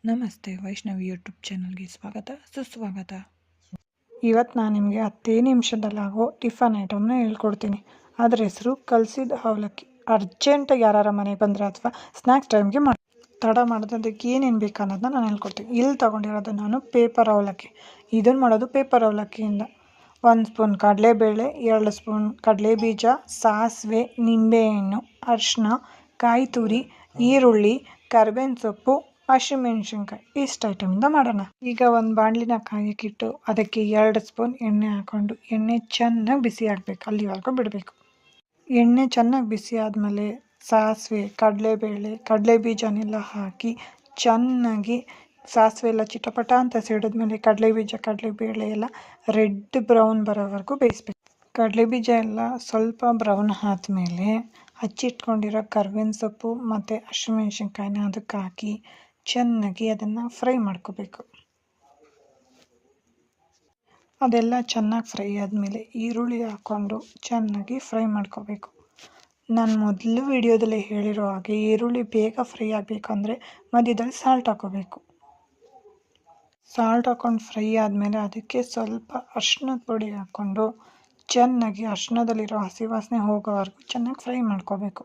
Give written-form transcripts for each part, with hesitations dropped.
ನಮಸ್ತೆ ವೈಷ್ಣವಿ ಯೂಟ್ಯೂಬ್ ಚಾನಲ್ಗೆ ಸ್ವಾಗತ ಸುಸ್ವಾಗತ. ಇವತ್ತು ನಾನು ನಿಮಗೆ 10 ನಿಮಿಷದಲ್ಲಾಗೋ ಟಿಫನ್ ಐಟಮ್ನ ಹೇಳ್ಕೊಡ್ತೀನಿ. ಅದರ ಹೆಸರು ಕಲಸಿದ ಅವಲಕ್ಕಿ. ಅರ್ಜೆಂಟಾಗಿ ಯಾರ ಮನೆಗೆ ಬಂದರೆ ಅಥವಾ ಸ್ನ್ಯಾಕ್ಸ್ ಟೈಮ್ಗೆ ಮಾಡಿ ತಡ ಮಾಡೋದಕ್ಕೆ ಏನೇನು ಬೇಕು ಅನ್ನೋದನ್ನ ನಾನು ಹೇಳ್ಕೊಡ್ತೀನಿ. ಇಲ್ಲಿ ತೊಗೊಂಡಿರೋದು ನಾನು ಪೇಪರ್ ಅವಲಕ್ಕಿ. ಇದನ್ನು ಮಾಡೋದು ಪೇಪರ್ ಅವಲಕ್ಕಿಯಿಂದ 1 ಸ್ಪೂನ್ ಕಡಲೆಬೇಳೆ, 2 ಸ್ಪೂನ್ ಕಡಲೆಬೀಜ, ಸಾಸಿವೆ, ನಿಂಬೆಹಣ್ಣು, ಅರಿಶಿನ, ಕಾಯಿ ತುರಿ, ಈರುಳ್ಳಿ, ಕರಿಬೇವಿನ ಸೊಪ್ಪು, ಹಸಿಮೆಣಸಿನ್ಕಾಯಿ ಇಷ್ಟು ಐಟಮಿಂದ ಮಾಡೋಣ. ಈಗ ಒಂದು ಬಾಣಲಿನ ಕಾಯಕ್ಕಿಟ್ಟು ಅದಕ್ಕೆ 2 ಸ್ಪೂನ್ ಎಣ್ಣೆ ಹಾಕ್ಕೊಂಡು ಎಣ್ಣೆ ಚೆನ್ನಾಗಿ ಬಿಸಿ ಆಗಬೇಕು, ಅಲ್ಲಿವರೆಗೂ ಬಿಡಬೇಕು. ಎಣ್ಣೆ ಚೆನ್ನಾಗಿ ಬಿಸಿ ಆದಮೇಲೆ ಸಾಸಿವೆ, ಕಡಲೆಬೇಳೆ, ಕಡಲೆಬೀಜನೆಲ್ಲ ಹಾಕಿ ಚೆನ್ನಾಗಿ ಸಾಸಿವೆ ಎಲ್ಲ ಚಿಟಪಟ ಅಂತ ಸಿಡಿದ್ಮೇಲೆ ಕಡಲೆಬೀಜ ಕಡಲೆಬೇಳೆ ಎಲ್ಲ ರೆಡ್ ಬ್ರೌನ್ ಬರೋವರೆಗೂ ಬೇಯಿಸ್ಬೇಕು. ಕಡಲೆಬೀಜ ಎಲ್ಲ ಸ್ವಲ್ಪ ಬ್ರೌನ್ ಆದಮೇಲೆ ಹಚ್ಚಿಟ್ಕೊಂಡಿರೋ ಕರಿಬೇವಿನ ಸೊಪ್ಪು ಮತ್ತು ಹಸಿಮೆಣಸಿನ್ಕಾಯಿನ ಅದಕ್ಕೆ ಹಾಕಿ ಚೆನ್ನಾಗಿ ಅದನ್ನು ಫ್ರೈ ಮಾಡ್ಕೋಬೇಕು. ಅದೆಲ್ಲ ಚೆನ್ನಾಗಿ ಫ್ರೈ ಆದಮೇಲೆ ಈರುಳ್ಳಿ ಹಾಕ್ಕೊಂಡು ಚೆನ್ನಾಗಿ ಫ್ರೈ ಮಾಡ್ಕೋಬೇಕು. ನಾನು ಮೊದಲು ವಿಡಿಯೋದಲ್ಲಿ ಹೇಳಿರೋ ಹಾಗೆ ಈರುಳ್ಳಿ ಬೇಗ ಫ್ರೈ ಆಗಬೇಕಂದ್ರೆ ಮಧ್ಯದಲ್ಲಿ ಸಾಲ್ಟ್ ಹಾಕೋಬೇಕು. ಸಾಲ್ಟ್ ಹಾಕ್ಕೊಂಡು ಫ್ರೈ ಆದಮೇಲೆ ಅದಕ್ಕೆ ಸ್ವಲ್ಪ ಅರಿಶಿನದ ಪುಡಿ ಹಾಕ್ಕೊಂಡು ಚೆನ್ನಾಗಿ ಅರಿಶಿನದಲ್ಲಿರೋ ಹಸಿ ವಾಸನೆ ಹೋಗೋವರೆಗೂ ಚೆನ್ನಾಗಿ ಫ್ರೈ ಮಾಡ್ಕೋಬೇಕು.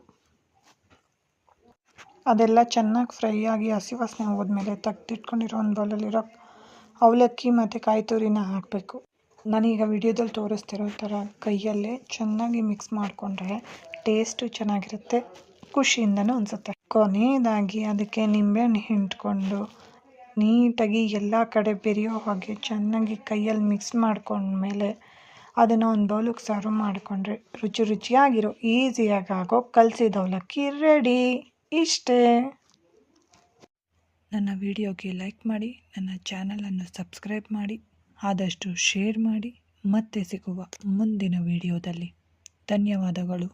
ಅದೆಲ್ಲ ಚೆನ್ನಾಗಿ ಫ್ರೈ ಆಗಿ ಹಸಿ ವಾಸನೆ ಹೋದ್ಮೇಲೆ ತೆಗೆದಿಟ್ಕೊಂಡಿರೋ ಒಂದು ಬೌಲಲ್ಲಿರೋ ಅವಲಕ್ಕಿ ಮತ್ತು ಕಾಯಿ ತುರಿನ ಹಾಕಬೇಕು. ನಾನೀಗ ವಿಡಿಯೋದಲ್ಲಿ ತೋರಿಸ್ತಿರೋ ಥರ ಕೈಯಲ್ಲೇ ಚೆನ್ನಾಗಿ ಮಿಕ್ಸ್ ಮಾಡಿಕೊಂಡ್ರೆ ಟೇಸ್ಟು ಚೆನ್ನಾಗಿರುತ್ತೆ, ಖುಷಿಯಿಂದನೂ ಅನಿಸುತ್ತೆ. ಕೊನೆಯದಾಗಿ ಅದಕ್ಕೆ ನಿಂಬೆಹಣ್ಣು ಹಿಂಡ್ಕೊಂಡು ನೀಟಾಗಿ ಎಲ್ಲ ಕಡೆ ಬೆರೆಯೋ ಹಾಗೆ ಚೆನ್ನಾಗಿ ಕೈಯಲ್ಲಿ ಮಿಕ್ಸ್ ಮಾಡ್ಕೊಂಡ್ಮೇಲೆ ಅದನ್ನು ಒಂದು ಬೌಲಿಗೆ ಸರ್ವ್ ಮಾಡಿಕೊಂಡ್ರೆ ರುಚಿಯಾಗಿರೋ ಈಸಿಯಾಗಿ ಆಗೋ ಕಲಸಿದ ಅವಲಕ್ಕಿ ರೆಡಿ. ಇಷ್ಟೇ. ನನ್ನ ವಿಡಿಯೋಗೆ ಲೈಕ್ ಮಾಡಿ, ನನ್ನ ಚಾನಲನ್ನು ಸಬ್ಸ್ಕ್ರೈಬ್ ಮಾಡಿ, ಆದಷ್ಟು ಶೇರ್ ಮಾಡಿ. ಮತ್ತೆ ಸಿಗುವ ಮುಂದಿನ ವಿಡಿಯೋದಲ್ಲಿ. ಧನ್ಯವಾದಗಳು.